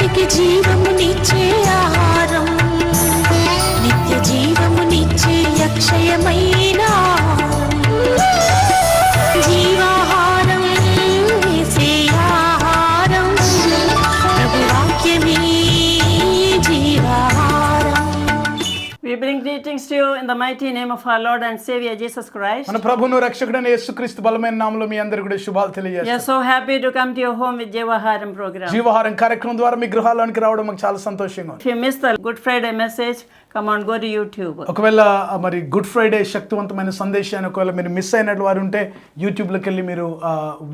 జీవమునిచ్చే ఆహారం, నిత్య జీవమునిచ్చే అక్షయమైన జీవాహారం, యేసే ఆహారం, ప్రభు వాక్యమే జీవాహారం. We bring greetings to you in the mighty name of our Lord and Savior Jesus Christ. మన ప్రభువును రక్షకుడైన యేసుక్రీస్తు బలమైన నామములో మీ అందరికీ కూడా శుభాలు We are తెలియజేస్తున్నాను. so happy to come to your home with Jeevaharam program. జీవహారం కార్యక్రమం ద్వారా మీ గృహాల్లోనికి రావడం మాకు చాలా సంతోషంగా ఉంది. If you missed the Good Friday message, come on, go to YouTube. ఒకవేళ మరి గుడ్ ఫ్రైడే శక్తివంతమైన సందేశాన్ని ఒకవేళ మీరు మిస్ అయినట్లు వారు ఉంటే యూట్యూబ్లోకి వెళ్ళి మీరు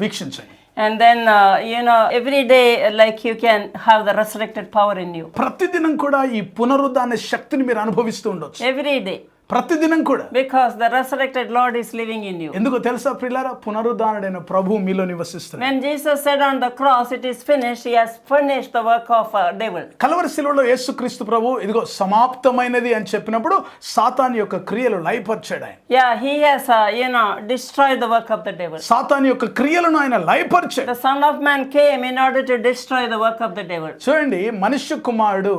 వీక్షించండి. And then, every day, like you can have the resurrected power in you. ప్రతిదినం కూడా ఈ పునరుద్ధాన శక్తిని మీరు అనుభవిస్తూ ఉండొచ్చు. Every day. ప్రతిదినం కూడా. Because the resurrected Lord is living in you. ఎందుకో తెలుసా ప్రియులారా, పునరుద్ధానుడైన ప్రభు మీలో నివసిస్తున్నాడు. When Jesus said on the cross, it is finished, he has finished the work of devil. Calvary శిలువలో యేసుక్రీస్తు ప్రభు ఇదిగో సమాప్తమైనది అని చెప్పినప్పుడు సాతాను యొక్క క్రియలు లయపరిచాడు ఆయన. Yeah, he has, destroyed the work of the devil. సాతాను యొక్క క్రియలను ఆయన లయపరిచాడు. The Son of Man came in order to destroy the work of the devil. చూడండి, మనుష్య కుమారుడు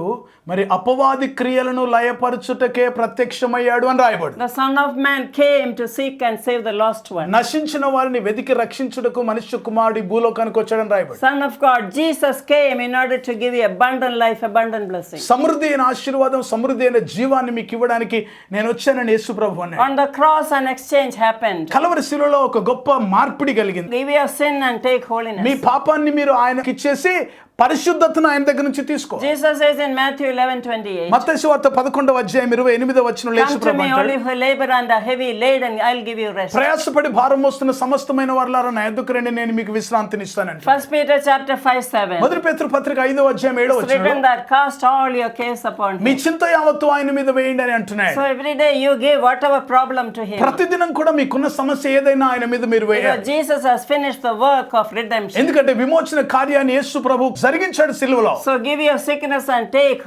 మరి అపవాది క్రియలను లయపరచుటకే ప్రత్యక్షమయ్యాడు అని రాయబడింది. The Son of Man came to seek and save the lost one. నశించిన వారిని వెదికి రక్షించుటకు మనుష్య కుమారుడు ఈ భూలోకానికి వచ్చాడని రాయబడింది. Son of God, Jesus came in order to give you abundant life, abundant blessing. సమృద్ధి అయిన ఆశీర్వాదం, సమృద్ధి అయిన జీవాన్ని మీకు ఇవ్వడానికి నేను వచ్చానని యేసు ప్రభు అన్నాడు. On the cross an exchange happened. Calvary శిలువలో ఒక గొప్ప మార్పిడి కలిగింది. Give your sin and take holiness. మీ పాపాన్ని మీరు ఆయనకి ఇచ్చేసి పరిశుద్ధతను ఆయన దగ్గర నుంచి తీసుకో. Jesus says in Matthew 11:28. మత్తయి సువార్త 11వ అధ్యాయం 28వ వచనంలో యేసు Come to Prabhu me, all అంటాడు, you who labor and are heavy laden, I'll give you rest. ప్రయాసపడి భారం మోస్తున్న సమస్తమైన వారలారా నా యొద్దకు రండి, నేను మీకు విశ్రాంతిని ఇస్తానంట. 1 Peter chapter 5:7. మొదటి పేతురు పత్రిక 5వ అధ్యాయం 7వ It's written వచనంలో that cast all your cares upon me him. చింత యావత్తు ఆయన మీద వేయండి అని అంటున్నాడు. So every day you give whatever problem to him. ప్రతిదినం కూడా మీకున్న సమస్య ఏదైనా ఆయన మీద మీరు Because వేయాలి. Jesus has finished the work of redemption. ఎందుకంటే విమోచన కార్యాన్ని యేసు ప్రభు జరిగించాడు సిలువలో. So give your sickness and take,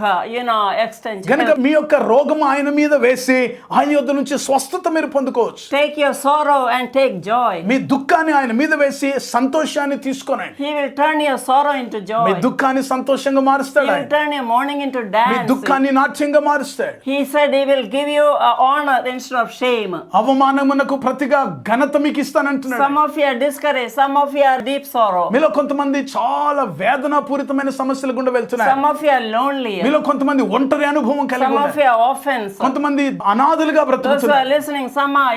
extension. గనుక మీ యొక్క రోగం ఆయన మీద వేసి ఆయన యొద్ద నుంచి స్వస్థత మీరు పొందుకోవచ్చు. Take your sorrow and take joy. మీ దుఃఖాన్ని ఆయన మీద వేసి సంతోషాన్ని తీసుకోనండి. He will turn your sorrow into joy. మీ దుఃఖాన్ని సంతోషంగా He మారుస్తాడు will ఆయన. turn your mourning into me dance. దుఃఖాన్ని నాట్యంగా మారుస్తాడు. He said he will give you honor instead of shame. అవమానమునకు ప్రతిగా ఘనత మీకు ఇస్తానంటున్నాడు. Some of you are discouraged, some of you are deep sorrow. మీలో కొంతమంది చాలా వేదనాపూరితమైన సమస్యల గుండా వెళ్తున్నారు. Some of you are lonely. మీలో కొంతమంది ఒంటరి అనుభవం కలిగి Some of ఉన్నారు. you are orphans. కొంతమంది అనాథలుగా Those who బ్రతుకుతున్నారు. are listening, some are,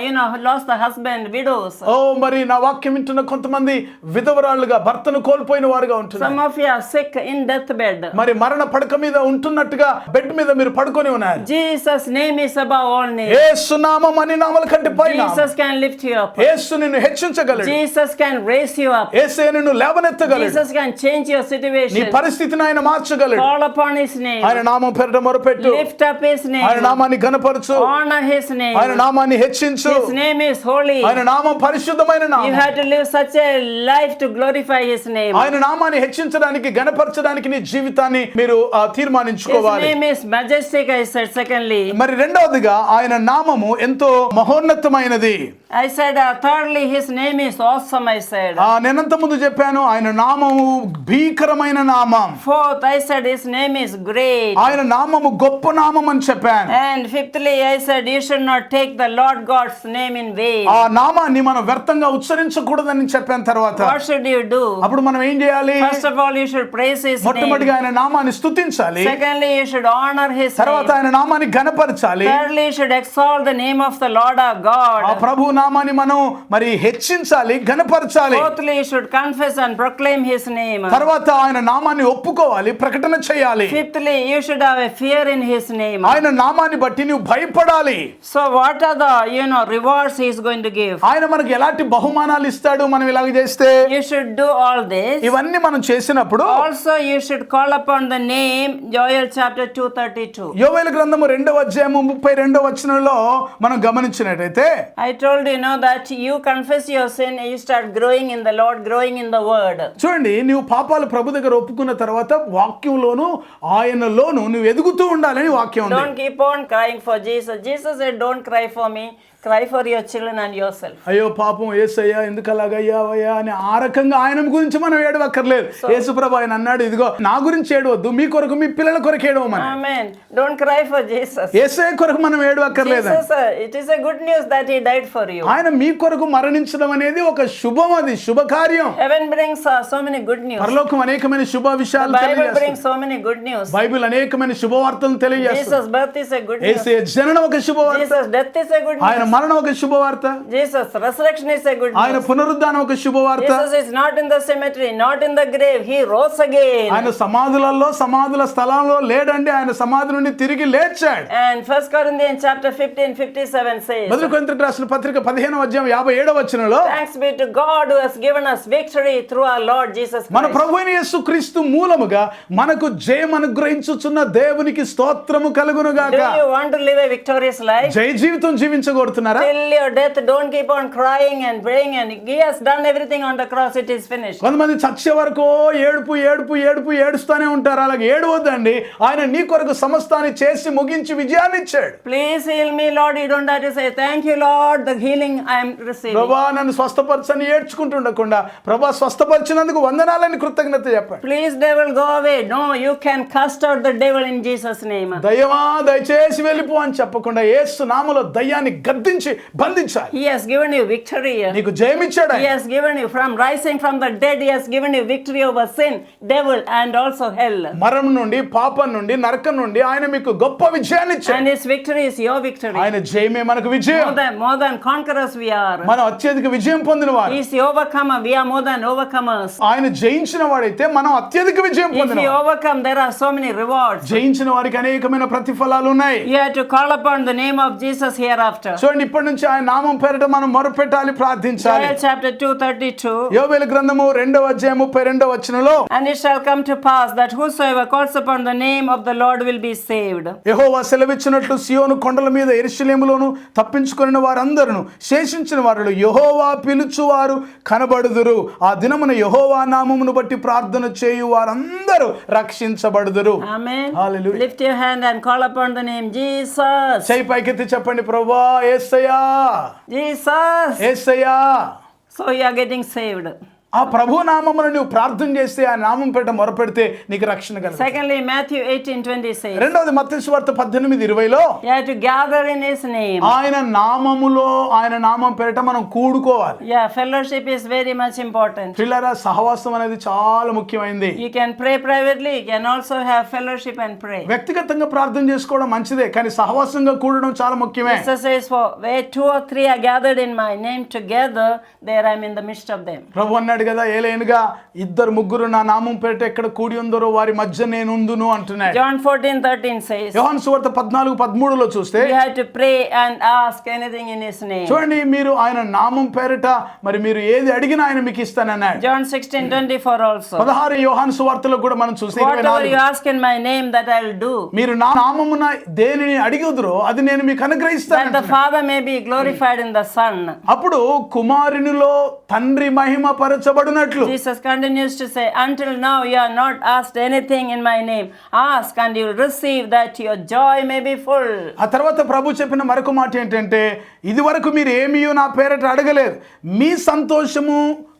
lost the husband, widows. ఓ మరి నా వాక్యం వింటున్న కొంతమంది విధవరాళ్ళుగా భర్తను కోల్పోయిన వారుగా Some ఉంటున్నారు. of you are sick in deathbed. మరి మరణ పడక మీద ఉంటున్నట్టుగా బెడ్ మీద మీరు పడుకొని ఉన్నారు. Jesus' name is above all names. యేసు నామం అన్ని నామల కంటే పైన. Jesus can lift you up. యేసు నిన్ను హెచ్చించగలడు. Jesus can raise you up. యేసే నిన్ను లేవనెత్తగలడు. Jesus can change your నీ situation. పరిస్థితిని ఆయన మార్చగలడు. Call upon his name. ఆయన నామం పేరిట మొరపెట్టు. Lift up his name. ఆయన నామాన్ని ఘనపరచు. Honor his name. ఆయన నామాన్ని హెచ్చించు. His name is holy. ఆయన నామం పరిశుద్ధమైన You నామం. have to live such a life to glorify his name. ఆయన నామాన్ని హెచ్చించడానికి ఘనపరచడానికి నీ జీవితాన్ని మీరు His తీర్మానించుకోవాలి. name is majestic, I said. Secondly, మరి రెండవదిగా ఆయన నామము ఎంతో మహోన్నతమైనది. I said, thirdly, his name is awesome, I said. నేనంత ముందు చెప్పాను ఆయన నామము భీకరమైన నామం. Fourth, I said, his name is great. ఆయన నామము గొప్ప నామం అని చెప్పాను. And fifthly, I said, you should not take the Lord God's name in vain. ఆ నామాన్ని మనం వ్యర్థంగా ఉచ్చరించకూడదని చెప్పాను. తర్వాత What should you do? అప్పుడు మనం ఏం చేయాలి? First of all, you should praise his name. మొట్టమొదటిగా ఆయన నామాన్ని స్తుతించాలి. Secondly, you should honor his తర్వాత name. ఆయన నామాన్ని ఘనపరచాలి. Thirdly, you should exalt the name of the Lord our God. ఆ ప్రభు నామాన్ని మనం మరి హెచ్చించాలి, ఘనపరచాలి. Fourthly, you should confess and proclaim his name. తర్వాత ఆయన నామాన్ని ఒప్పుకోవాలి, ప్రకటన చేయాలి. Fifthly, you should have a fear in his name. ఆయన నామాన్ని బట్టి నువ్వు భయపడాలి. So what are the rewards he is going to give? ఆయన మనకు ఎలాంటి బహుమానాలు ఇస్తాడు మనం ఇలాగ చేస్తే? You should do all this. ఇవన్నీ మనం చేసినప్పుడు Also you should call upon the name, Joel chapter 2:32. యోవేలు గ్రంథము 2వ అధ్యాయము 32వ వచనంలో మనం గమనించినట్లయితే, I told you know that you confess your sin and you start growing in the Lord, growing in the word. చూడండి, నువ్వు పాపాలు ప్రభు దగ్గర ఒప్పుకున్న తర్వాత వాక్యంలోను ఆయనలోను నువ్వు ఎదుగుతూ ఉండాలని వాక్యం ఉంది. Don't keep on crying for Jesus. Jesus said, don't cry for me. Cry for your children and yourself. అయ్యో పాపం యేసయ్యా ఎందుకు అలాగయ్యావయ్యా అని ఆ రకంగా ఆయన గురించి మనం ఏడవక్కర్లేదు. యేసుప్రభు ఆయన అన్నాడు, ఇదిగో నా గురించి ఏడవద్దు, మీ కొరకు మీ పిల్లల కొరకు ఏడవమని. Amen. Don't cry for Jesus. యేసయ్య కొరకు మనం ఏడవక్కర్లేదు. Jesus, it is a good news that he died for you. ఆయన మీ కొరకు మరణించడం అనేది ఒక శుభం, అది శుభకార్యం. Heaven brings so many good news. పరలోకం అనేకమైన శుభ విషయాలు The Bible తెలియజేస్తుంది. brings so many good news. Bible అనేకమైన శుభవార్తలను తెలియజేస్తుంది. Jesus' birth is a good news. యేసయ్య జననం ఒక శుభవార్త, Jesus' death is a good ఆయన news. మరణం ఒక శుభవార్త, Jesus' resurrection is a good ఆయన news. పునరుద్ధానం ఒక శుభవార్త. Jesus is not in the cemetery, not in the grave. He rose again. ఆయన సమాధుల స్థలంలో లేడండి, ఆయన సమాధి నుండి తిరిగి లేచాడు. And 1 Corinthians chapter 15:57 says, మొదటి కొరింథీయులకు రాసిన పత్రిక 15వ అధ్యాయం 57వ వచనంలో, thanks be to God who has given us victory through our Lord Jesus మన Christ. ప్రభువైన యేసుక్రీస్తు మూలముగా మనకు జయం అనుగ్రహించుచున్న దేవునికి స్తోత్రము కలుగును గాక. Do you want to live a victorious life? జయ జీవితం జీవించగోరుతున్నారా? Till your death, don't keep on crying and praying and he has done everything on the cross, it is finished. కొంతమంది చచ్చే వరకు ఏడుస్తూనే ఉంటారు. అలాగే ఏడవద్దండి, ఆయన నీ కొరకు సమస్తాన్ని చేసి ముగించి విజయాన్ని ఇచ్చాడు. Please heal me, Lord. You don't have to say, thank you, Lord, the healing I am receiving. ప్రభా నన్ను స్వస్థపరచని ఏడ్చుకుంటుండకుండా, ప్రభా స్వస్థపరిచినందుకు వందనాలని కృతజ్ఞత చెప్పండి. Please devil go away. No, you can cast out the devil in Jesus' name. దయ్యమా దయచేసి వెళ్ళిపో అని చెప్పకుండా యేసు నామములో దయ్యాన్ని గద్దించి బంధించాలి. He has given you victory. నీకు జయమిచ్చాడు. He has given you from rising from the dead. He has given you victory over sin, devil, and also hell. మరణం నుండి, పాపం నుండి, నరకం నుండి ఆయన మీకు గొప్ప విజయాన్ని ఇచ్చాడు. And his victory is your victory. ఆయన జయమే మనకు విజయం. More than conquerors we are. మనం అత్యధిక విజయం పొందిన వారు. He is the overcomer. We are more than overcomers. ఆయన జయించిన వాడైతే మనం అత్యధిక విజయం If పొందిన we వారు. overcome, there are so many rewards. జయించిన వారికి అనేకమైన ప్రతిఫలాలు ఉన్నాయి. You have to call upon the name of Jesus hereafter. చూడండి, ఇప్పటి నుంచి ఆయన నామం పేరిట మనం మొరపెట్టాలి, ప్రార్థించాలి. Joel chapter 2:32. యోవేలు గ్రంథము 2వ అధ్యాయం 32వ వచనంలో, And it shall come to pass that whosoever calls upon the name of the Lord will be saved. యెహోవా సెలవిచ్చినట్లు సియోను కొండల మీద యెరూషలేములోను తప్పించుకొనిన వారందరూ శేషించిన వారు యెహోవా పిలుచువారు కనబడుదురు. ఆ దినమున యెహోవా నామమును బట్టి ప్రార్థన చేయు వారందరూ రక్షించబడుదురు. Amen. Hallelujah. Lift your hand and call upon the name Jesus. చేయి పైకెత్తి చెప్పండి, ప్రభువా యేసయ్యా, Jesus. Yesayya. So you are getting saved. ఆ ప్రభు నామమును నువ్వు ప్రార్థన చేస్తే, ఆ నామం పేట మొరపెడితే నీకు రక్షణ కలుగుతుంది. Secondly, Matthew 18:20 says, రెండవది మత్తయి సువార్త 18:20లో, you have to gather in his name. ఆయన నామములో, ఆయన నామం పేట మనం కూడుకోవాలి. Yeah, fellowship is very much important. పిల్లరా, సహవాసం అనేది చాలా ముఖ్యమైనది. You can pray privately, you can also have fellowship and pray. వ్యక్తిగతంగా ప్రార్థన చేసుకోవడం మంచిదే, కానీ సహవాసంగా కూడడం చాలా ముఖ్యమే. Jesus says, for where 2 or 3 are gathered in my name together, there I am in the midst of them. ప్రభు అన్నాడు కదా, ఏలైనగా 2-3 నా నామం పేట ఎక్కడ కూడి ఉందరో వారి మధ్య నేను ఉందును అంటున్నాడు. John 14:13 says, యోహాను సువార్త 14:13లో చూస్తే, you have to pray and ask anything in his name. చూడండి, మీరు ఆయన నామం పేరిట మరి మీరు ఏది అడిగినా ఆయన మీకు ఇస్తానన్నాడు. John 16:24 also. 16 యోహాను సువార్తలో కూడా మనం చూస్తే Whatever you ask in my name, that I will do, మీరు నా నామమున దేనిని అడిగుదురో అది నేను మీకు అనుగ్రహిస్తాను that the Father may be glorified in the Son. అప్పుడు కుమారునిలో తండ్రి మహిమ పరచబడునట్లు. Jesus continues to say, until now you have not asked anything in my name. Ask and you will receive, that your joy may be full. ఆ తర్వాత ప్రభు చెప్పిన మరొక మాట ఏంటంటే, ఇది వరకు మీరు ఏమీ నా పేరట అడగలేదు, మీ సంతోషము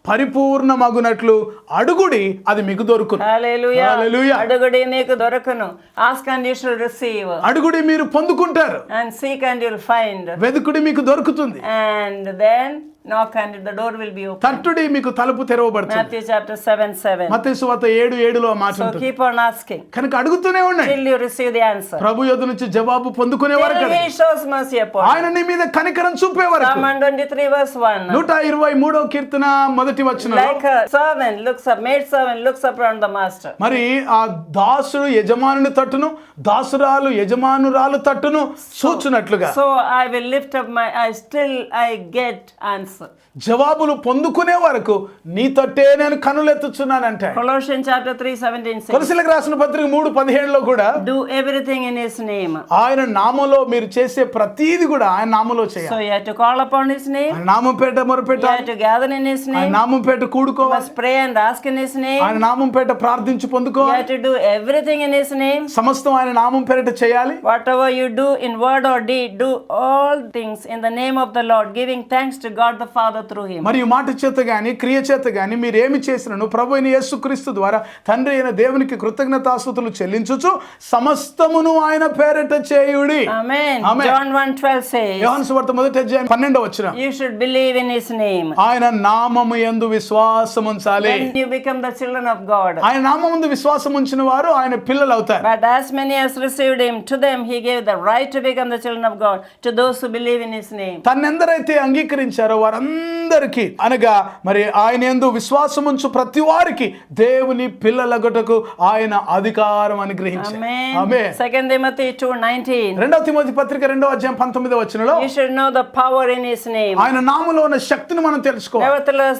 పరిపూర్ణమగునట్లు అడుగుడి, అది మీకు దొరుకును. Hallelujah. Hallelujah. అడుగుడి నీకు దొరకును. Ask and you shall receive. అడుగుడి మీరు పొందుకుంటారు, And seek and you will find. వెదుకుడి మీకు దొరుకుతుంది. And then Knock and the door will be open. తట్టుడి మీకు తలుపు తెరవబడుతుంది. Matthew chapter 7:7. మత్తయి సువార్త 7:7లో ఆ మాట So ఉంటుంది. keep on asking కనుక అడుగుతూనే ఉండండి, till you receive the answer. ప్రభు యొద్ద నుంచి జవాబు పొందుకునే Till వరకు, he shows mercy upon you. ఆయన నీ మీద కనికరం చూపే వరకు. Psalm 123 verse 1. 123వ కీర్తన మొదటి వచనం. Like a servant looks up, maid servant looks up on the master. మరి ఆ దాసుడు యజమానుని తట్టును, దాసురాలు యజమానురాలు తట్టును చూచునట్లుగా So I will lift up my eyes till I get answer. జవాబులు పొందుకునే వరకు నీ తట్టే నేను కనులెత్తుచున్నానంటే. Colossians chapter 3:17 says, కొలసీలకు రాసిన పత్రిక 3:17లో కూడా do everything in his name. ఆయన నామములో మీరు చేసే ప్రతీది కూడా ఆయన నామములో So చేయాలి. you have to call upon his name. ఆయన నామం పేట You మొరపెట్టాలి, have to gather in his ఆయన name. నామం పేట You కూడుకోవాలి, must pray and ask in his name. ఆయన నామం పేట ప్రార్థించి You పొందుకోవాలి, have to do everything in his name. సమస్తం ఆయన నామం పేరిట చేయాలి. Whatever you do in word or deed, do all things in the name of the Lord, giving thanks to God the Father through him. మరియు మాట చేత గాని క్రియ చేత గాని మీరు ఏమి చేసినను ప్రభు అయిన యేసుక్రీస్తు ద్వారా తండ్రి అయిన దేవునికి కృతజ్ఞతాస్తుతులు చెల్లించుచు సమస్తమును ఆయన పేరిట చేయుడి. Amen. Amen. John 1:12 says, యోహాను సువార్త మొదటి అధ్యాయం 12వ వచనం. you should believe in his name. ఆయన నామము యందు విశ్వాసం ఉంచాలి. Then you become the children of God. ఆయన నామముందు విశ్వాసం ఉంచిన వారు ఆయన పిల్లలు అవుతారు. But as many as received him, to them he gave the right to become the children of God, to those who believe in his name. తన్నెందరైతే అంగీకరించారో వారందరికీ, అనగా మరి ఆయన యందు విశ్వాసం ఉంచు ప్రతి వారికి దేవుని పిల్లలగుటకు ఆయన అధికారం అనుగ్రహించారు. Amen. ఆమేన్. 2 Timothy 2:19. 2వ తిమోతి పత్రిక 2వ అధ్యాయం 19వ వచనంలో You should know the power in his name. ఆయన నామములో ఉన్న శక్తిని మనం తెలుసుకోవాలి. Nevertheless,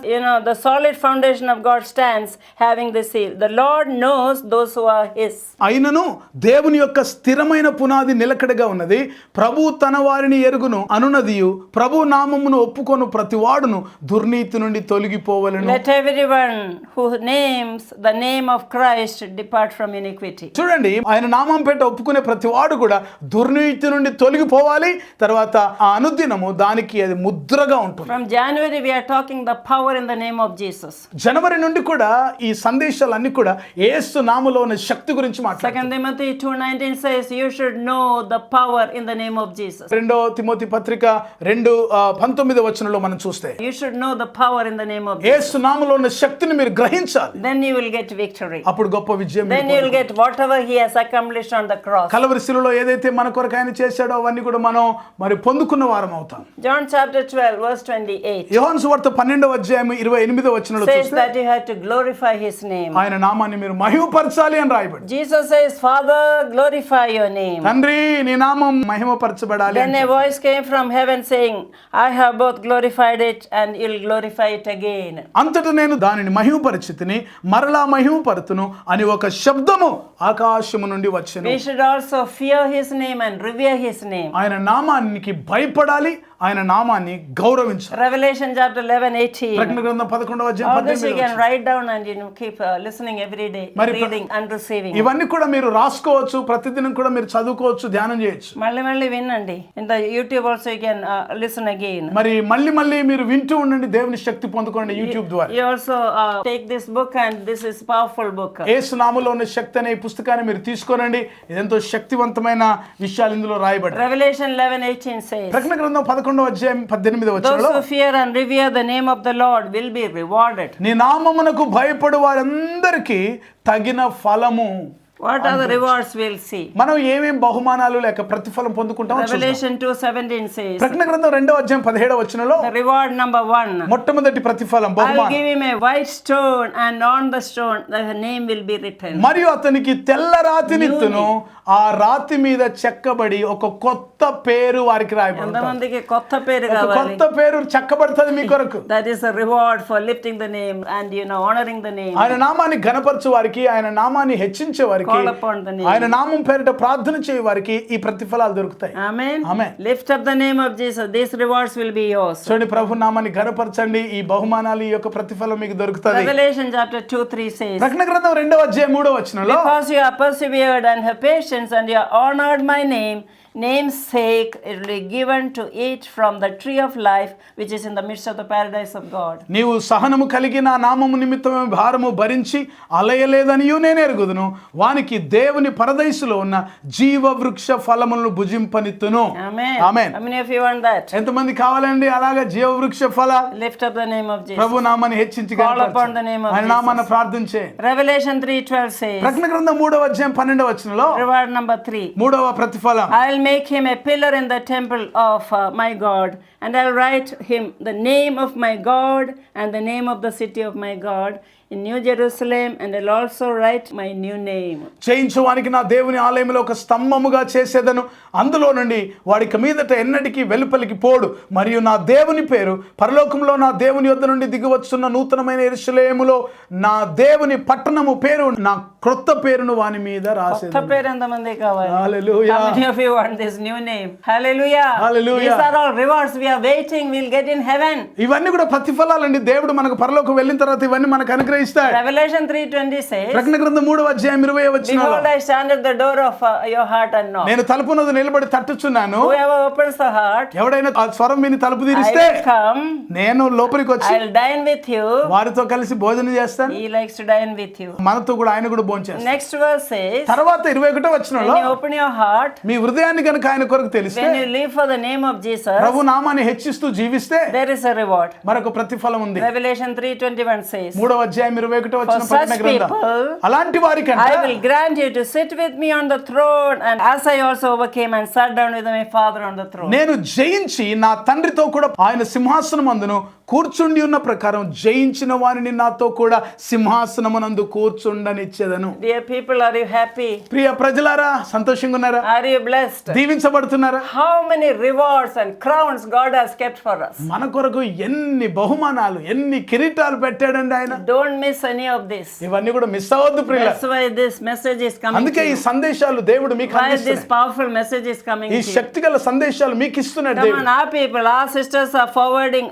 the solid foundation of God stands, having this seal. The Lord knows those who are his. అయినను దేవుని యొక్క స్థిరమైన పునాది నిలకడగా ఉన్నది, ప్రభు తన వారిని ఎరుగును అనునదియు, ప్రభు నామమును ఒప్పుకొను ప్రతి వాడును దుర్నీతి నుండి తొలగిపోవలెను. Let everyone who names the name of Christ depart from iniquity. చూడండి, ఆయన నామం పేట ఒప్పుకునే ప్రతి వాడు కూడా దుర్నీతి నుండి తొలగిపోవాలి. తర్వాత ఆ అనుదినము దానికి అది ముద్రగా ఉంటుంది. From January we are talking the power in the name of Jesus. జనవరి నుండి కూడా ఈ సందేశాలన్నీ కూడా యేసు నామములో ఉన్న శక్తి గురించి 2 మాట్లాడుతాయి. Timothy 2:19 says you should know the power in the name of Jesus. 2వ తిమోతి పత్రిక 2:19 వచనంలో మనం చూస్తే You should know the power in the name of Jesus. యేసు నామములో ఉన్న శక్తిని మీరు గ్రహించాలి. Then you will get victory. అప్పుడు గొప్ప విజయం Then you will get whatever he has accomplished on the cross. Calvary శిలువలో ఏదైతే మన కొరకు ఆయన చేశాడో అవన్నీ కూడా మనం మరి పొందుకున్న వారం అవుతాం. John chapter 12 verse 28 యోహాను సువార్త 12వ అధ్యాయం 28వ వచనంలో says చూస్తే that you have to glorify his name. ఆయన నామాన్ని మీరు మహిమపరచాలి అని రాయబడింది. Jesus says, Father, glorify your name. తండ్రి నీ నామం మహిమపరచబడాలి Then అని a voice came from heaven saying, I have both glorified it and you'll glorify it again. అంతటా నేను దానిని మహిమపరిచితిని మరలా మహిమపరుతును అని ఒక శబ్దము ఆకాశము నుండి వచ్చెను. We should also fear his name and revere his name. ఆయన నామానికి భయపడాలి, ఆయన నామాన్ని గౌరవించాలి. Revelation chapter 11:18. ప్రకటన గ్రంథం 11వ అధ్యాయం All this you 18వ can వచనం. write down and keep listening every day, మరి reading and receiving. ఇవన్నీ కూడా మీరు రాసుకోవచ్చు, ప్రతిదినం కూడా మీరు చదువుకోవచ్చు, ధ్యానం చేయొచ్చు. మళ్ళీ వినండి. In the YouTube also you can listen again. మరి మళ్ళీ మీరు వింటూ ఉండండి, దేవుని శక్తి పొందుకోండి యూట్యూబ్ ద్వారా. You also take this book and this is powerful book. యేసు నామములో ఉన్న శక్తి అనే ఈ పుస్తకాన్ని మీరు తీసుకోనండి. ఇదెంతో శక్తివంతమైన విషయాలు ఇందులో రాయబడ్డాయి. Revelation 11:18 says, ప్రకటన గ్రంథం 11వ అధ్యాయం 18వ those వచనంలో who fear and revere the name of the Lord will be rewarded. నీ నామమునకు భయపడు వారందరికీ తగిన ఫలము. What are the rewards we'll see? మనం ఏమేం బహుమానాలు లేక ప్రతిఫలం పొందుకుంటామో చూద్దాం. Revelation 2:17 says, ప్రకటన గ్రంథం 2వ అధ్యాయం 17వ వచనంలో the reward number 1. మొట్టమొదటి ప్రతిఫలం I'll బహుమానం. give him a white stone and on the stone the name will be written. మరియు అతనికి తెల్ల రాతినిత్తును, ఆ రాతి మీద చెక్కబడి ఒక కొత్త పేరు వారికి రాయబడుతుంది. ఎంతమందికి కొత్త పేరు ఒక కావాలి? కొత్త పేరు చెక్కబడుతుంది మీ కొరకు. That is a reward for lifting the name and honoring the name. ఆయన నామాన్ని ఘనపరచు వారికి, ఆయన నామాన్ని హెచ్చించే వారికి, Call upon the name. ఆయన నామం పేరిట ప్రార్థన చేయ వారికి ఈ ప్రతిఫలాలు దొరుకుతాయి. Amen. Amen. Lift up the name of Jesus. These rewards will be yours. చూడండి, ప్రభు నామాన్ని ఘనపరచండి, ఈ బహుమానాలు, ఈ యొక్క ప్రతిఫలం మీకు దొరుకుతుంది. Revelation chapter 2:3 says, ప్రకటన గ్రంథం 2వ అధ్యాయం 3వ వచనంలో because you have persevered and have patience and you have honored my name, namesake, it will be given to eat from the tree of life, which is in the midst of the paradise of God. నీవు సహనము కలిగి నా నామము నిమిత్తమే భారము భరించి అలయలేదనియు నేను ఎరుగుదును, వానికి దేవుని పరదైసులో ఉన్న జీవ వృక్ష ఫలములను భుజింపనిత్తును. Amen. Amen. How many of you want that? ఎంతమంది కావాలండి అలాగా జీవ వృక్ష ఫలాలు? Lift up the name of Jesus. ప్రభు నామాన్ని హెచ్చించి Call upon the name of ఆయన నామాన్ని ప్రార్థించే. Revelation 3:12 says, ప్రకటన గ్రంథం 3వ అధ్యాయం 12వ వచనంలో reward number 3. 3వ ప్రతిఫలం, I'll make him a pillar in the temple of my God, and I'll write him the name of my God and the name of the city of my God in New Jerusalem, and I'll also write my new name. చేయించువానికి నా దేవుని ఆలయంలో ఒక స్తంభముగా చేసేదను, అందులో నుండి వాడికి మీదట ఎన్నటికీ వెలుపలికి పోడు, మరియు నా దేవుని పేరు పరలోకంలో నా దేవుని యొద్ద నుండి దిగివచ్చున్న నూతనమైన యెరూషలేములో నా దేవుని పట్టణము పేరు, నా క్రొత్త పేరును వాని మీద కొత్త రాసేదను. పేరు ఎంతమంది కావాలి? హల్లెలూయా. How many of you want this new name? Hallelujah. Hallelujah. These are all rewards we are waiting, we'll get in heaven. ఇవన్నీ కూడా ప్రతిఫలాలండి. దేవుడు మనకు పరలోకం వెళ్ళిన తర్వాత ఇవన్నీ మనకు అనుగ్రహిస్తాడు. Revelation 3:20 says, ప్రకటన గ్రంథం 3వ అధ్యాయం 20వ వచనంలో, behold, I stand at the door of your heart and knock. నేను తలుపునొద్ద నిలబడి తట్టుచున్నాను, Whoever opens the heart, ఎవడైనా ఆ స్వరం విని తలుపు I తీరిస్తే will come, నేను లోపలికి వచ్చి I'll dine with you. వారితో కలిసి భోజనం చేస్తాను. He likes to dine with you. మనతో కూడా ఆయన కూడా భోజనం చేస్తాడు. Next verse says, తర్వాత 21వ when వచనంలో, you open your heart, మీ హృదయాన్ని కనుక ఆయన కొరకు తెలిస్తే, when you live for the name of Jesus, ప్రభు నామాన్ని హెచ్చిస్తూ జీవిస్తే there is a reward. మరొక ప్రతిఫలం ఉంది. Revelation 3:21 says, 3వ అధ్యాయం 21వ వచనం For ప్రకటన such గ్రంథం, people, అలాంటి వారికంట I will grant you to sit with me on the throne, and as I also overcame and sat down with my Father on the throne. నేను జయించి నా తండ్రితో కూడా ఆయన సింహాసనమందును కూర్చుండి ఉన్న ప్రకారం జయించిన వారిని నాతో కూడా సింహాసనమునందు కూర్చుండనిచ్చేదను. Dear people, are you happy? ప్రియ ప్రజలారా, సంతోషంగా ఉన్నారా? Are you blessed? దీవించబడుతున్నారా? How many rewards and crowns God has kept for us? మన కొరకు ఎన్ని బహుమానాలు, ఎన్ని కిరీటాలు పెట్టాడండి ఆయన. Don't miss any of this. ఇవన్నీ కూడా మిస్ అవ్వద్దు ప్రియుల. That's why this message is coming అందుకే to ఈ you. సందేశాలు దేవుడు మీకు Why this అందిస్తున్నాడు. powerful message is coming ఈ to you. శక్తిగల సందేశాలు మీకు ఇస్తున్నాడు Come దేవుడు. on, our people, our sisters are forwarding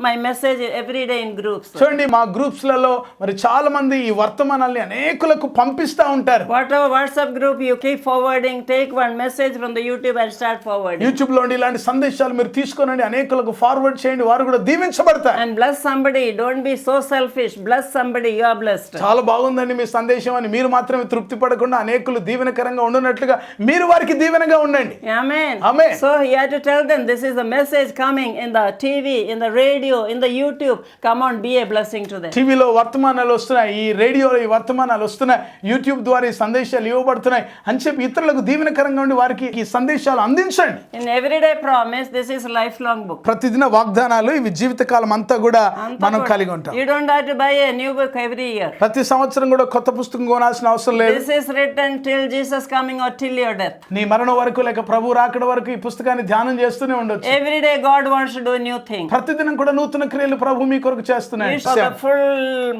my message every day in groups. చూడండి, మా గ్రూప్స్ లలో మరి చాలా మంది ఈ వర్తమానాల్ని అనేకులకు పంపిస్తా ఉంటారు. Whatever WhatsApp group you keep forwarding, take one message from the YouTube and start forwarding. YouTube లో ఇలాంటి సందేశాలు మీరు తీసుకోనండి, అనేకులకు ఫార్వర్డ్ చేయండి, వారు కూడా దీవించబడతారు. And bless somebody. Don't be so selfish. Bless somebody. You are blessed. చాలా బాగుందండి మీ సందేశం అని మీరు మాత్రమే తృప్తి పడకుండా అనేకులు దీవెనకరంగా ఉండునట్లుగా మీరు వారికి దీవెనగా ఉండండి. Amen. Amen. So he had to tell them, this is the message coming in the TV, in the radio, in the YouTube. Come on, be a blessing to them. టీవీలో వర్తమానాలు వస్తున్నాయి, ఈ రేడియోలో ఈ వర్తమానాలు వస్తున్నాయి, యూట్యూబ్ ద్వారా ఈ సందేశాలు ఇవ్వబడుతున్నాయి అని చెప్పి ఇతరులకు దీవెనకరంగా ఉండి వారికి ఈ సందేశాలు అందించండి. In everyday promise, this is a lifelong book. ప్రతిదిన వాగ్దానాలు ఇవి జీవితకాలం అంతా కూడా మనం కలిగి ఉంటాం. You don't have to buy a new book every year. ప్రతి సంవత్సరం కూడా కొత్త పుస్తకం కొనాల్సిన అవసరం లేదు. This is written till Jesus coming or till your death. నీ మరణం వరకు లేక ప్రభు రాకడ వరకు ఈ పుస్తకాన్ని ధ్యానం చేస్తూనే ఉండొచ్చు. Every day God wants to do a new thing. ప్రతిదినం కూడా నూతన క్రియలు ప్రభు మీ కొరకు చేస్తున్నాడు. For the full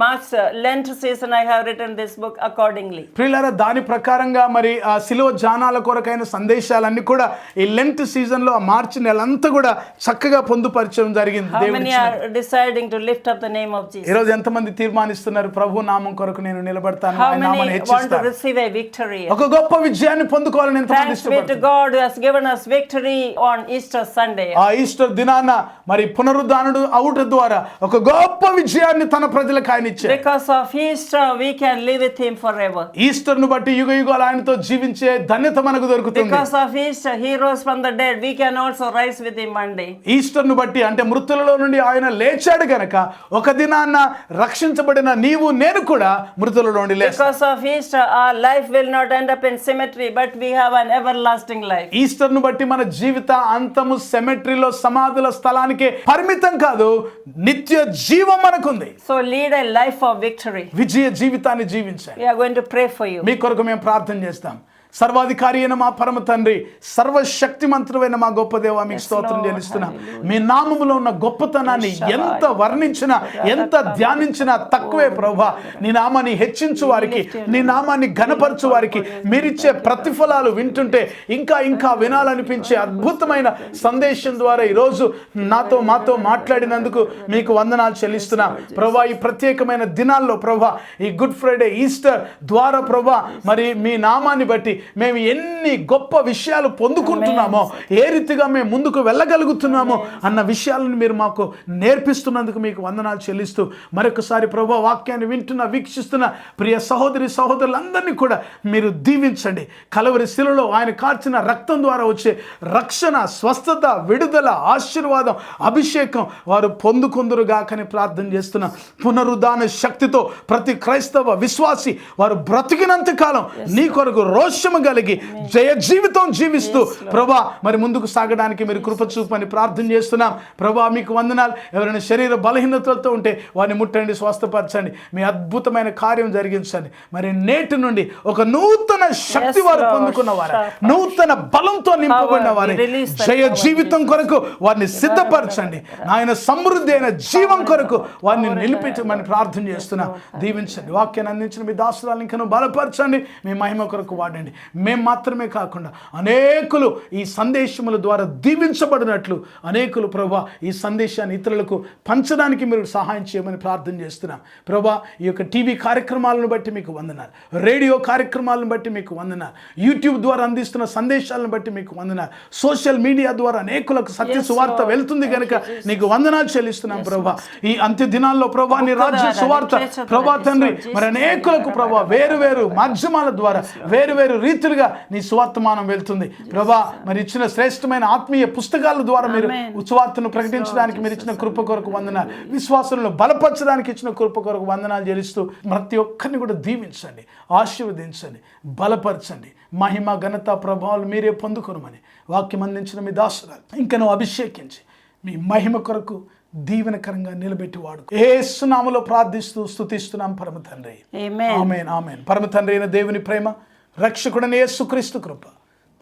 March Lent season, I have written this book accordingly. ప్రియులారా, దాని ప్రకారంగా మరి ఆ శిలువ జానాల కొరకైన సందేశాలన్నీ కూడా ఈ లెంట్ సీజన్ లో మార్చి నెలంతా కూడా చక్కగా పొందుపరచడం జరిగింది. How దేవుడు many are deciding to lift up the name of ఈ Jesus? రోజు ఎంతమంది తీర్మానిస్తున్నారు, ప్రభు నామం కొరకు నేను నిలబడతాను, How ఆయన నామాన్ని many want to హెచ్చిస్తాను, receive a victory? ఒక గొప్ప విజయాన్ని పొందుకోవాలని ఎంతమంది Thanks be to ఇష్టపడతారు? God who has given us victory on Easter Sunday. ఆ ఈస్టర్ దినాన మరి పునరుద్ధానుడు అవుట ద్వారా ఒక గొప్ప విజయాన్ని తన ప్రజలకు ఆయన ఇచ్చారు. Because of Easter, we can live with Him forever. Easter ను బట్టి యుగ యుగాలు ఆయనతో జీవించే ధన్యత మనకు దొరుకుతుంది. Because of Easter, He rose from the dead. We can also rise with Him one day. Easter ను బట్టి అంటే మృతులలో నుండి ఆయన లేచాడు గనక ఒక దినాన్న రక్షించబడిన నీవు నేను కూడా మృతులలో నుండి లేస్తాం. Because of Easter, our life will not end up in cemetery, but we have an everlasting life. Easter ను బట్టి మన జీవిత అంతము సెమెట్రీలో సమాధుల స్థలానికే పరిమితం కాదు, నిత్య జీవం మనకుంది. So lead a life of victory. విజయ జీవితాన్ని జీవించాలి. We are going to pray for you. మీ కొరకు మేము ప్రార్థన చేస్తాం. సర్వాధికారి అయిన మా పరమ తండ్రి, సర్వశక్తిమంతుడైన మా గొప్ప దేవా, మీకు స్తోత్రం చెల్లిస్తున్నాం. మీ నామములో ఉన్న గొప్పతనాన్ని ఎంత వర్ణించినా ఎంత ధ్యానించినా తక్కువే ప్రభువా. నీ నామాన్ని హెచ్చించు వారికి, నీ నామాన్ని ఘనపరచు వారికి మీరిచ్చే ప్రతిఫలాలు వింటుంటే ఇంకా ఇంకా వినాలనిపించే అద్భుతమైన సందేశం ద్వారా ఈరోజు మాతో మాట్లాడినందుకు మీకు వందనాలు చెల్లిస్తున్నాం ప్రభువా. ఈ ప్రత్యేకమైన దినాల్లో ప్రభువా, ఈ గుడ్ ఫ్రైడే ఈస్టర్ ద్వారా ప్రభువా మరి మీ నామాన్ని బట్టి మేము ఎన్ని గొప్ప విషయాలు పొందుకుంటున్నామో, ఏ రీతిగా మేము ముందుకు వెళ్ళగలుగుతున్నామో అన్న విషయాలను మీరు మాకు నేర్పిస్తున్నందుకు మీకు వందనాలు చెల్లిస్తూ మరొకసారి ప్రభువా వాక్యాన్ని వింటున్న వీక్షిస్తున్న ప్రియ సహోదరి సహోదరులందరినీ కూడా మీరు దీవించండి. కలవరి శిలలో ఆయన కార్చిన రక్తం ద్వారా వచ్చే రక్షణ, స్వస్థత, విడుదల, ఆశీర్వాదం, అభిషేకం వారు పొందుకొందురుగాకని ప్రార్థన చేస్తున్నా. పునరుద్ధాన శక్తితో ప్రతి క్రైస్తవ విశ్వాసి వారు బ్రతికినంత కాలం నీ కొరకు రోషము కలిగి జయ జీవితం జీవిస్తూ ప్రభా మరి ముందుకు సాగడానికి మీరు కృప చూపని ప్రార్థన చేస్తున్నాం. ప్రభా మీకు వందనాలు. ఎవరైనా శరీర బలహీనతలతో ఉంటే వారిని ముట్టండి, స్వస్థపరచండి, మీ అద్భుతమైన కార్యం జరిగించండి. మరి నేటి నుండి ఒక నూతన శక్తి వారు పొందుకున్న వారు, నూతన బలంతో నింపబడిన వారి జయ జీవితం కొరకు వారిని సిద్ధపరచండి. ఆయన సమృద్ధి అయిన జీవం కొరకు వారిని నిలిపించమని ప్రార్థన చేస్తున్నాం. దీవించండి. వాక్యాన్ని అందించిన మీ దాసురాలను ఇంకా బలపరచండి, మీ మహిమ కొరకు వాడండి. మేము మాత్రమే కాకుండా అనేకులు ఈ సందేశముల ద్వారా దీవించబడినట్లు అనేకులు ప్రభా ఈ సందేశాన్ని ఇతరులకు పంచడానికి మీరు సహాయం చేయమని ప్రార్థన చేస్తున్నాం. ప్రభా ఈ యొక్క టీవీ కార్యక్రమాలను బట్టి మీకు వందనాలు, రేడియో కార్యక్రమాలను బట్టి మీకు వందనాలు, యూట్యూబ్ ద్వారా అందిస్తున్న సందేశాలను బట్టి మీకు వందనాలు, సోషల్ మీడియా ద్వారా అనేకులకు సత్య సువార్త వెళ్తుంది కనుక నీకు వందనాలు చెల్లిస్తున్నాం. ప్రభా ఈ అంత్య దినాల్లో ప్రభా నీ రాజ్య సువార్త ప్రభా తండ్రి మరి అనేకులకు ప్రభా వేరు వేరు మాధ్యమాల ద్వారా వేరు వేరు రీతిలుగా నీ సువార్తమానం వెళ్తుంది. ప్రభా మరి ఇచ్చిన శ్రేష్టమైన ఆత్మీయ పుస్తకాల ద్వారా మీరు సువార్తను ప్రకటించడానికి మీరు ఇచ్చిన కృప కొరకు వందనాలు, విశ్వాసులను బలపరచడానికి ఇచ్చిన కృప కొరకు వందనాలు చెల్లిస్తూ ప్రతి ఒక్కరిని కూడా దీవించండి, ఆశీర్వదించండి, బలపరచండి. మహిమ ఘనత ప్రభావాలు మీరే పొందుకొనమని వాక్యం అందించిన మీ దాసురాలు ఇంకనూ అభిషేకించి మీ మహిమ కొరకు దీవెనకరంగా నిలబెట్టి వాడు యేసు నామములో ప్రార్థిస్తూ స్తుతిస్తున్నాం పరమ తండ్రి. ఆమేన్ ఆమేన్. పరమ తండ్రి అయిన దేవుని ప్రేమ, రక్షకుడైన యేసుక్రీస్తు కృప,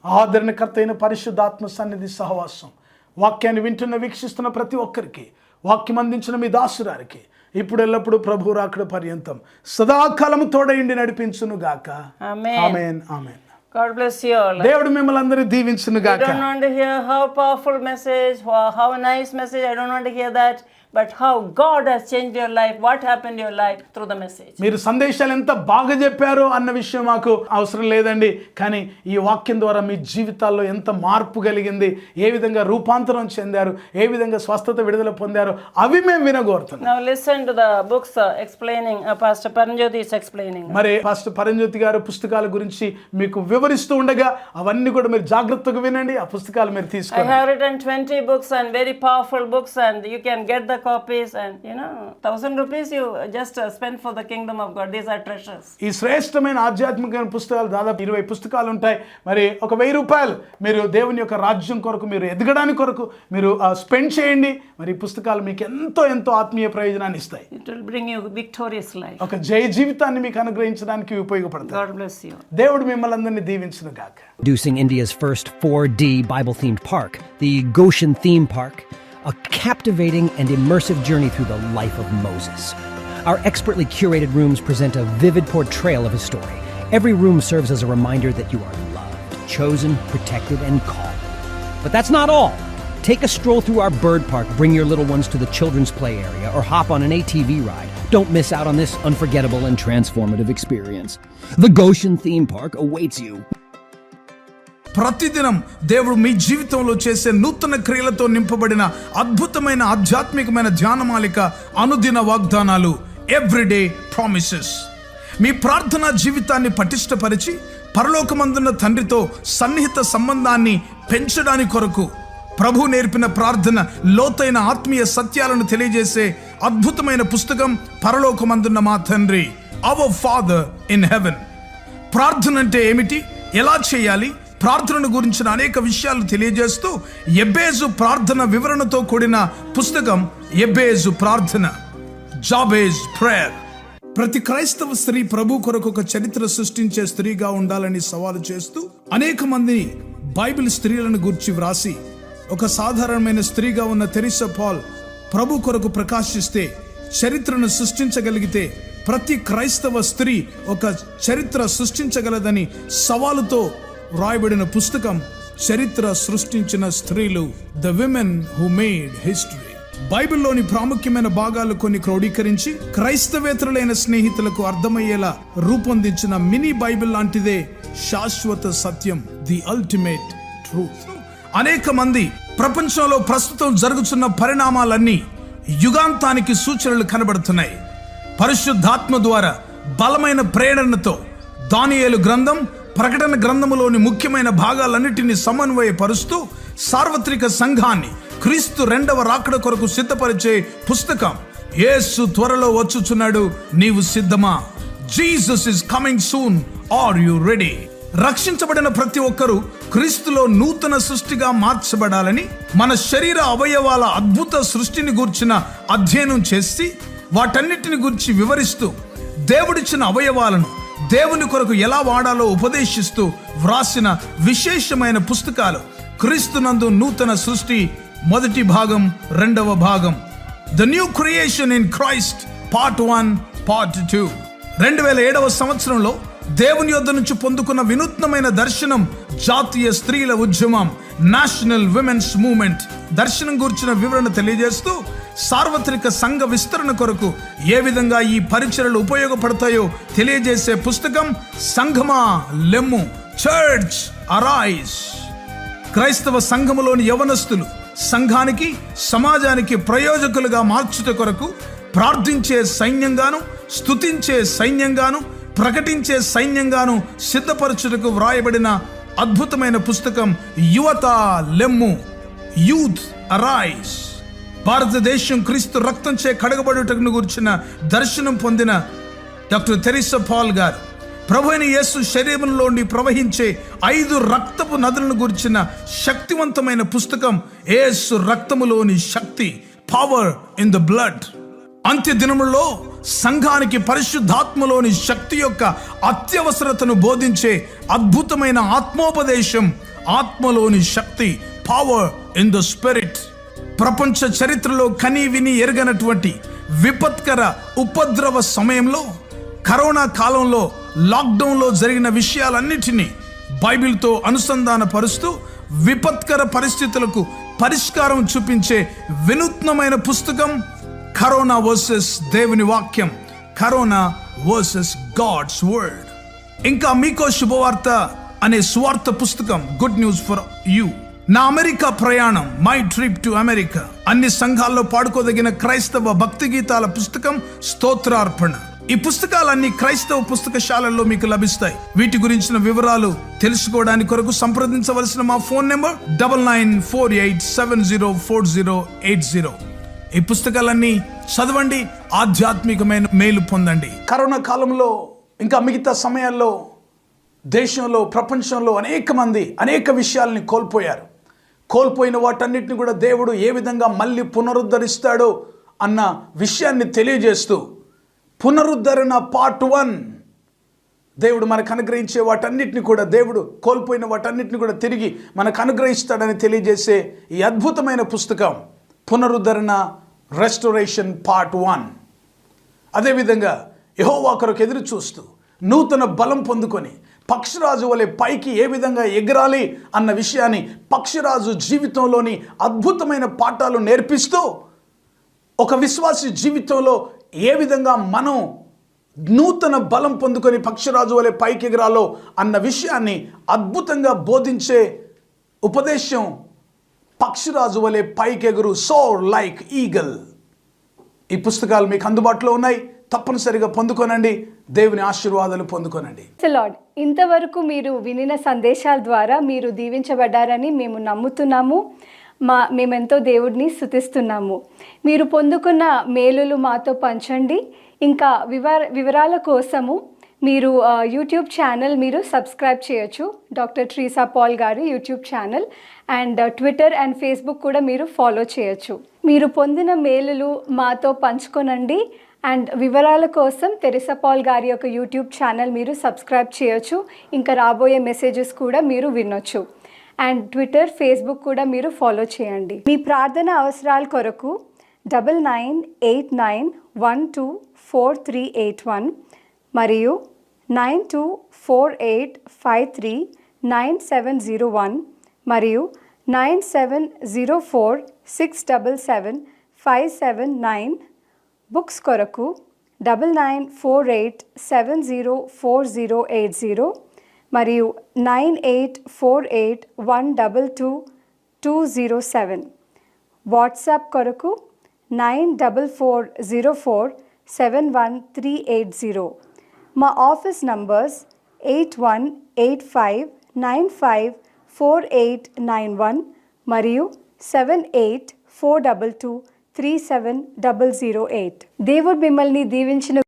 ఆదరణకర్త అయిన పరిశుద్ధాత్మ సన్నిధి సహవాసం వాక్యాన్ని వింటున్న వీక్షిస్తున్న ప్రతి ఒక్కరికి, వాక్యం అందించిన మీ దాసురారికి ఇప్పుడు ఎల్లప్పుడు ప్రభు రాకడ పర్యంతం సదాకాలము తోడైండి నడిపించును గాక. ఆమేన్ ఆమేన్. God bless you all. దేవుడు మిమ్మల్ని అందరినీ దీవించును గాక. I don't want to hear how powerful message, how nice message. I don't want to hear that. But how God has changed your life, what happened in your life through the message. మీరు సందేశాలు ఎంత బాగా చెప్పారో అన్న విషయం మాకు అవసరం లేదండి, కానీ ఈ వాక్యం ద్వారా మీ జీవితాల్లో ఎంత మార్పు కలిగింది, ఏ విధంగా రూపాంతరం చెందారు, ఏ విధంగా స్వస్థత విడుదల పొందారు అవి మేము వినగోరుతున్నాం. Now listen to the books explaining, Pastor Paranjyoti is explaining. మరి పాస్టర్ పరంజ్యోతి గారు పుస్తకాల గురించి మీకు వివరిస్తూ ఉండగా అవన్నీ కూడా మీరు జాగ్రత్తగా వినండి, ఆ పుస్తకాలు మీరు I తీసుకోండి. have written 20 books and very powerful books, and you can get the copies, and 1,000 rupees you just spend for the kingdom of God. These are treasures. ఈ శ్రేష్టమైన ఆధ్యాత్మికమైన పుస్తకాలు దాదాపు 20 పుస్తకాలు ఉంటాయి. మరి ఒక 1000 రూపాయలు మీరు దేవుని యొక్క రాజ్యం కొరకు మీరు ఎదగడానికి కొరకు మీరు స్పెండ్ చేయండి. మరి ఈ పుస్తకాలు మీకు ఎంతో ఎంతో ఆత్మీయ ప్రయోజనాన్ని ఇస్తాయి. It will bring you victorious life. ఒక జయ జీవితాన్ని మీకు అనుగ్రహించడానికి ఉపయోగపడతాయి. God bless you. దేవుడు మిమ్మల్ని అందరినీ దీవించును గాక. Introducing India's first 4D Bible-themed park, the Goshen Theme Park, a captivating and immersive journey through the life of Moses. Our expertly curated rooms present a vivid portrayal of his story. Every room serves as a reminder that you are loved, chosen, protected, and called. But that's not all. Take a stroll through our bird park, bring your little ones to the children's play area, or hop on an ATV ride. Don't miss out on this unforgettable and transformative experience. The Goshen Theme Park awaits you. ప్రతిదినం దేవుడు మీ జీవితంలో చేసే నూతన క్రియలతో నింపబడిన అద్భుతమైన ఆధ్యాత్మికమైన ధ్యానమాలిక అనుదిన వాగ్దానాలు, ఎవ్రీడే ప్రామిసెస్. మీ ప్రార్థనా జీవితాన్ని పటిష్టపరిచి పరలోకమందున్న తండ్రితో సన్నిహిత సంబంధాన్ని పెంచడానికి కొరకు ప్రభు నేర్పిన ప్రార్థన, లోతైన ఆత్మీయ సత్యాలను తెలియజేసే అద్భుతమైన పుస్తకం పరలోకమందున్న మా తండ్రి, అవర్ ఫాదర్ ఇన్ హెవెన్. ప్రార్థన అంటే ఏమిటి, ఎలా చేయాలి, ప్రార్థన గురించిన అనేక విషయాలు తెలియజేస్తూ ఎబ్బేజు ప్రార్థన వివరణతో కూడిన పుస్తకం ఎబ్బేజు ప్రార్థన, జాబేజ్ ప్రేయర్. ప్రతి క్రైస్తవ స్త్రీ ప్రభు కొరకు ఒక చరిత్ర సృష్టించే స్త్రీగా ఉండాలని సవాలు చేస్తూ అనేక మంది బైబిల్ స్త్రీలను గురించి వ్రాసి ఒక సాధారణమైన స్త్రీగా ఉన్న తెరిసా పాల్ ప్రభు కొరకు ప్రకాశిస్తే చరిత్రను సృష్టించగలిగితే ప్రతి క్రైస్తవ స్త్రీ ఒక చరిత్ర సృష్టించగలదని సవాలుతో రాయబడిన పుస్తకం చరిత్ర సృష్టించిన స్త్రీలు, the women who made history. బైబిల్లోని ప్రాముఖ్యమైన భాగాలు కొన్ని క్రోడీకరించి క్రైస్తవేతరులైన స్నేహితులకు అర్థమయ్యేలా రూపొందించిన మినీ బైబిల్ లాంటిదే శాశ్వత సత్యం, ది అల్టిమేట్ ట్రూత్. అనేక మంది ప్రపంచంలో ప్రస్తుతం జరుగుతున్న పరిణామాలన్నీ యుగాంతానికి సూచనలు కనబడుతున్నాయి. పరిశుద్ధాత్మ ద్వారా బలమైన ప్రేరణతో దానియేలు గ్రంథం, ప్రకటన గ్రంథములోని ముఖ్యమైన భాగాలన్నిటినీ సమన్వయపరుస్తూ సార్వత్రిక సంఘాన్ని క్రీస్తు రెండవ రాకడ కొరకు సిద్ధపరిచే పుస్తకం యేసు త్వరలో వచ్చుచున్నాడు, నీవు సిద్ధమా? Jesus is coming soon, are you ready? రక్షించబడిన ప్రతి ఒక్కరూ క్రీస్తులో నూతన సృష్టిగా మార్చబడాలని మన శరీర అవయవాల అద్భుత సృష్టిని గూర్చిన అధ్యయనం చేసి వాటన్నిటిని గురించి వివరిస్తూ దేవుడిచ్చిన అవయవాలను దేవుని కొరకు ఎలా వాడాలో ఉపదేశిస్తూ వ్రాసిన విశేషమైన పుస్తకాలు క్రీస్తునందు నూతన సృష్టి మొదటి భాగం, రెండవ భాగం, the new creation in Christ part 1, part 2. 2007వ సంవత్సరంలో దేవుని యొద్ద నుంచి పొందుకున్న వినూత్నమైన దర్శనం జాతీయ స్త్రీల ఉద్యమం, నేషనల్ విమెన్స్ మూవ్మెంట్ దర్శనం గురించిన వివరణ తెలియజేస్తూ సార్వత్రిక సంఘ విస్తరణ కొరకు ఏ విధంగా ఈ పరిచర్యలు ఉపయోగపడతాయో తెలియజేసే పుస్తకం సంఘమా లెమ్ము, చర్చ్ అరైజ్. క్రైస్తవ సంఘములోని యవనస్తులు సంఘానికి, సమాజానికి ప్రయోజకులుగా మార్చుట కొరకు ప్రార్థించే సైన్యంగాను, స్తుతించే సైన్యంగాను, ప్రకటించే సైన్యంగాను సిద్ధపరచుటకు వ్రాయబడిన అద్భుతమైన పుస్తకం యువత లెమ్ము, యూత్ అరైజ్. భారతదేశం క్రీస్తు రక్తంచే కడగబడుటకు గురించిన దర్శనం పొందిన డాక్టర్ తెరిసా పాల్ గారు ప్రభు అయిన యేసు శరీరంలోని ప్రవహించే 5 రక్తపు నదులను గురించిన శక్తివంతమైన పుస్తకం యేసు రక్తములోని శక్తి, పవర్ ఇన్ ద బ్లడ్. అంత్య దినములలో సంఘానికి పరిశుద్ధాత్మలోని శక్తి యొక్క అత్యవసరతను బోధించే అద్భుతమైన ఆత్మోపదేశం, ఆత్మలోని శక్తి, పవర్ ఇన్ ద స్పిరిట్. ప్రపంచ చరిత్రలో కని విని ఎరగనటువంటి విపత్కర ఉపద్రవ సమయంలో, కరోనా కాలంలో, లాక్డౌన్లో జరిగిన విషయాలన్నిటినీ బైబిల్తో అనుసంధానపరుస్తూ విపత్కర పరిస్థితులకు పరిష్కారం చూపించే వినూత్నమైన పుస్తకం కరోనా వర్సెస్ దేవుని వాక్యం, కరోనా వర్సెస్ గాడ్స్ వర్డ్. ఇంకా మీకో శుభవార్త అనే సువార్త పుస్తకం, గుడ్ న్యూస్ ఫర్ యూ. నా అమెరికా ప్రయాణం, మై ట్రిప్ టు అమెరికా. అన్ని సంఘాల్లో పాడుకోదగిన క్రైస్తవ భక్తి గీతాల పుస్తకం స్తోత్రార్పణ. ఈ పుస్తకాలన్నీ క్రైస్తవ పుస్తకశాలల్లో మీకు లభిస్తాయి. వీటి గురించిన వివరాలు తెలుసుకోవడానికి కొరకు సంప్రదించవలసిన మా ఫోన్ నెంబర్ 9948704080. ఈ పుస్తకాలన్నీ చదవండి, ఆధ్యాత్మికమైన మేలు పొందండి. కరోనా కాలంలో ఇంకా మిగతా సమయాల్లో దేశంలో, ప్రపంచంలో అనేక మంది అనేక విషయాల్ని కోల్పోయారు. కోల్పోయిన వాటన్నిటిని కూడా దేవుడు ఏ విధంగా మళ్ళీ పునరుద్ధరిస్తాడో అన్న విషయాన్ని తెలియజేస్తూ పునరుద్ధరణ పార్ట్ 1, దేవుడు మనకు అనుగ్రహించే వాటన్నిటిని కూడా, దేవుడు కోల్పోయిన వాటన్నిటిని కూడా తిరిగి మనకు అనుగ్రహిస్తాడని తెలియజేసే ఈ అద్భుతమైన పుస్తకం పునరుద్ధరణ, రెస్టోరేషన్ పార్ట్ 1. అదేవిధంగా యెహోవా కొరకు ఎదురు చూస్తూ నూతన బలం పొందుకొని పక్షిరాజు వలె పైకి ఏ విధంగా ఎగరాలి అన్న విషయాన్ని పక్షిరాజు జీవితంలోని అద్భుతమైన పాఠాలు నేర్పిస్తూ ఒక విశ్వాసి జీవితంలో ఏ విధంగా మనం నూతన బలం పొందుకొని పక్షిరాజు వలె పైకి ఎగరాలో అన్న విషయాన్ని అద్భుతంగా బోధించే ఉపదేశం పక్షిరాజు వలె పైకెగురు, సోర్ లైక్ ఈగల్. ఈ పుస్తకాలు మీకు అందుబాటులో ఉన్నాయి, తప్పనిసరిగా పొందుకోనండి, దేవుని ఆశీర్వాదాలు పొందుకోనండి. లార్డ్, ఇంతవరకు మీరు వినిన సందేశాల ద్వారా మీరు దీవించబడ్డారని మేము నమ్ముతున్నాము. మేమెంతో దేవుడిని స్తుతిస్తున్నాము. మీరు పొందుకున్న మేలులు మాతో పంచండి. ఇంకా వివరాల కోసము మీరు యూట్యూబ్ ఛానల్ మీరు సబ్స్క్రైబ్ చేయొచ్చు, డాక్టర్ ట్రీసా పాల్ గారి YouTube channel. And Twitter and Facebook కూడా మీరు ఫాలో చేయొచ్చు. మీరు పొందిన మేలులు మాతో పంచుకోనండి. అండ్ వివరాల కోసం తెరిసా పాల్ గారి యొక్క యూట్యూబ్ ఛానల్ మీరు సబ్స్క్రైబ్ చేయొచ్చు. ఇంకా రాబోయే మెసేజెస్ కూడా మీరు వినొచ్చు. అండ్ ట్విట్టర్, ఫేస్బుక్ కూడా మీరు ఫాలో చేయండి. మీ ప్రార్థన అవసరాల కొరకు 9989124381 మరియు 9248539701 మరియు 97046775 579. బుక్స్ కొరకు 9948704080 మరియు 9848122207. వాట్సాప్ కొరకు 9404071380. మా ఆఫీస్ నంబర్స్ 8185954891 మరియు 7842237008. దేవుడు మిమ్మల్ని దీవించిన